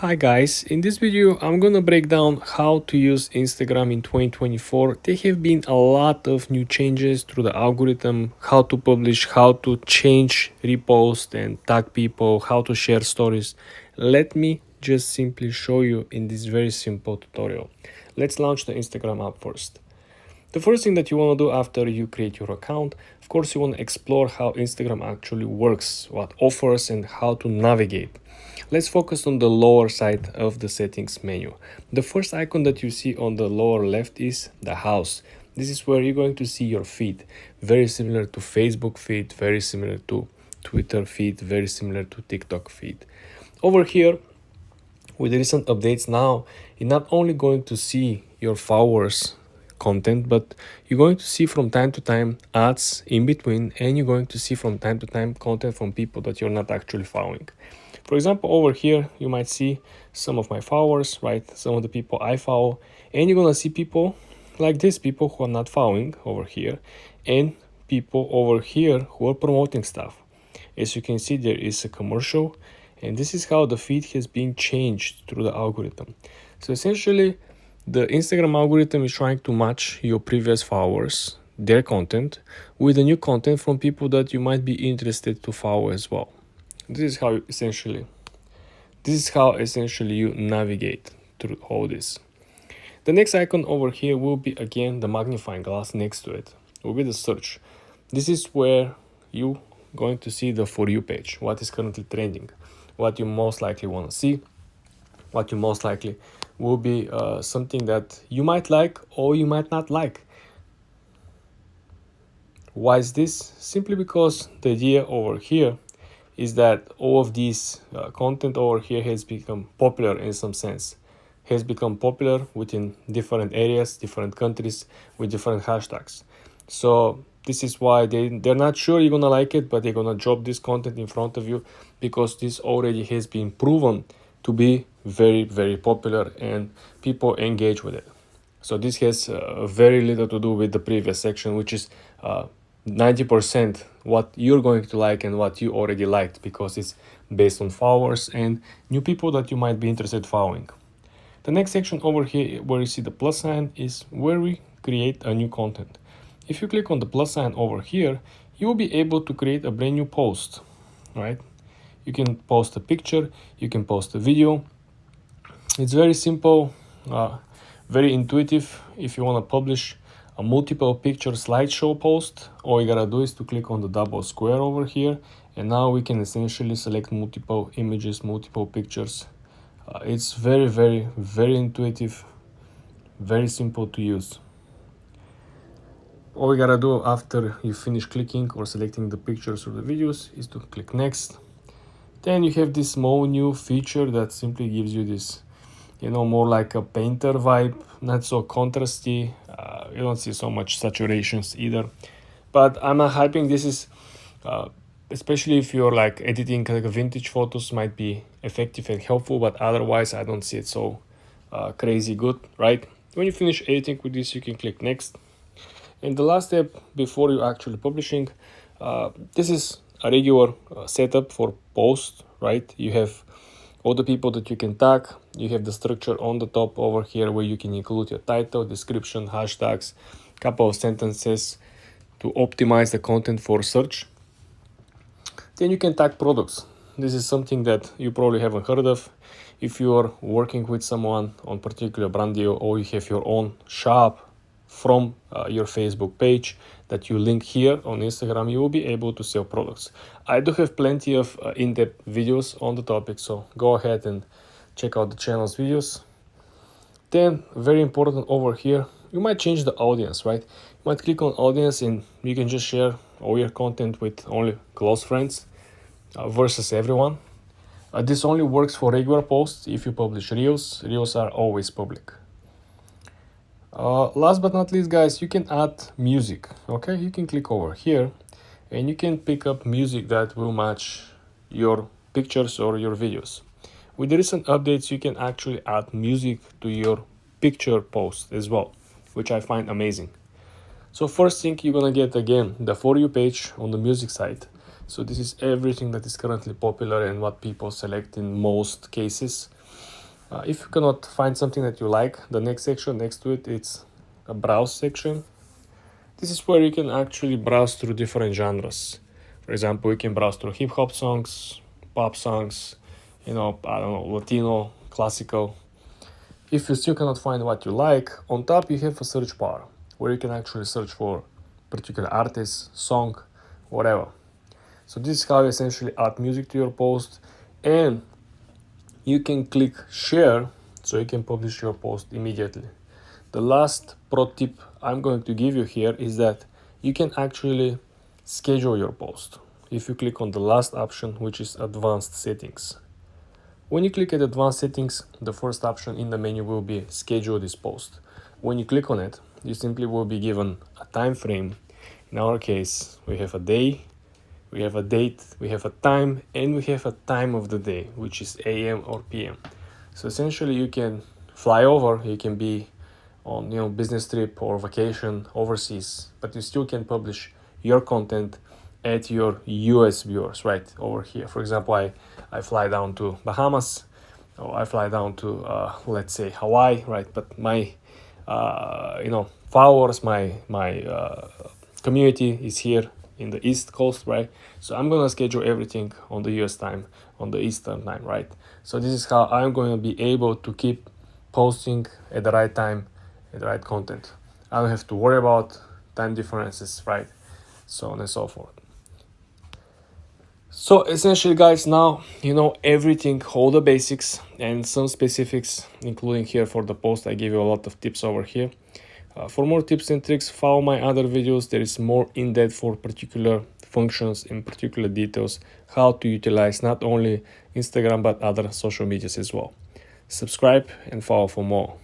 Hi guys, in this video I'm gonna break down how to use Instagram in 2024. There have been a lot of new changes through the algorithm, how to publish, how to change repost and tag people, how to share stories. Let me just simply show you in this very simple tutorial. Let's launch the Instagram app first. The first thing that you want to do after you create your account, of course, you want to explore how Instagram actually works, what offers, and how to navigate. Let's focus on the lower side of the settings menu. The first icon that you see on the lower left is the house. This is where you're going to see your feed. Very similar to Facebook feed, very similar to Twitter feed, very similar to TikTok feed. Over here, with the recent updates now, you're not only going to see your followers content, but you're going to see from time to time ads in between, and you're going to see from time to time content from people that you're not actually following. For example, over here you might see some of my followers, right? Some of the people I follow, and you're gonna see people like this, people who are not following over here, and people over here who are promoting stuff. As you can see, there is a commercial, and this is how the feed has been changed through the algorithm. So essentially, the Instagram algorithm is trying to match your previous followers, their content, with the new content from people that you might be interested to follow as well. This is how essentially you navigate through all this. The next icon over here will be again the magnifying glass. Next to it will be the search. This is where you going to see the For You page, what is currently trending, what you most likely want to see, what you most likely will be something that you might like or you might not like. Why is this? Simply because the idea over here is that all of these content over here has become popular in some sense, has become popular within different areas, different countries, with different hashtags. So this is why they're not sure you're gonna like it, but they're gonna drop this content in front of you because this already has been proven to be very, very popular and people engage with it. So this has very little to do with the previous section, which is 90% what you're going to like and what you already liked, because it's based on followers and new people that you might be interested following. The next section over here where you see the plus sign is where we create a new content. If you click on the plus sign over here, you will be able to create a brand new post, right? You can post a picture, you can post a video. It's very simple, very intuitive. If you want to publish a multiple picture slideshow post, all you gotta do is to click on the double square over here, and now we can essentially select multiple images, multiple pictures. It's very, very, very intuitive, very simple to use. All we gotta do after you finish clicking or selecting the pictures or the videos is to click next. Then you have this small new feature that simply gives you this, more like a painter vibe, not so contrasty. You don't see so much saturations either. But I'm not hyping. This is, especially if you're like editing like vintage photos, might be effective and helpful, but otherwise I don't see it so crazy good, right? When you finish editing with this, you can click next. And the last step before you actually publishing, this is a regular setup for post, right? You have all the people that you can tag. You have the structure on the top over here where you can include your title, description, hashtags, couple of sentences to optimize the content for search. Then you can tag products. This is something that you probably haven't heard of. If you're working with someone on particular brand deal, or you have your own shop from your Facebook page that you link here on Instagram, you will be able to sell products. I do have plenty of in-depth videos on the topic, so go ahead and check out the channel's videos. Then, very important over here, you might change the audience, right? You might click on audience and you can just share all your content with only close friends versus everyone. This only works for regular posts. If you publish reels, reels are always public. Last but not least, guys, you can add music. Okay, you can click over here and you can pick up music that will match your pictures or your videos. With the recent updates, you can actually add music to your picture post as well, which I find amazing. So first thing, you're gonna get again the For You page on the music side. So this is everything that is currently popular and what people select in most cases. If you cannot find something that you like, the next section next to it, it's a browse section. This is where you can actually browse through different genres. For example, you can browse through hip hop songs, pop songs, I don't know, Latino, classical. If you still cannot find what you like, on top you have a search bar where you can actually search for particular artist, song, whatever. So this is how you essentially add music to your post, and you can click share so you can publish your post immediately. The last pro tip I'm going to give you here is that you can actually schedule your post if you click on the last option, which is advanced settings. When you click at advanced settings, the first option in the menu will be schedule this post. When you click on it, you simply will be given a time frame. In our case, we have a day, we have a date, we have a time, and we have a time of the day, which is AM or PM. So essentially you can fly over, you can be on business trip or vacation overseas, but you still can publish your content at your US viewers right over here. For example, I fly down to Bahamas, or I fly down to let's say Hawaii, right? But my followers, my community is here in the East Coast, right? So I'm gonna schedule everything on the US time, on the Eastern time, right? So this is how I'm going to be able to keep posting at the right time, at the right content. I don't have to worry about time differences, right? So on and so forth. So essentially, guys, now you know everything, all the basics and some specifics, including here for the post. I give you a lot of tips over here. For more tips and tricks, follow my other videos. There is more in-depth for particular functions and particular details, how to utilize not only Instagram but other social medias as well. Subscribe and follow for more.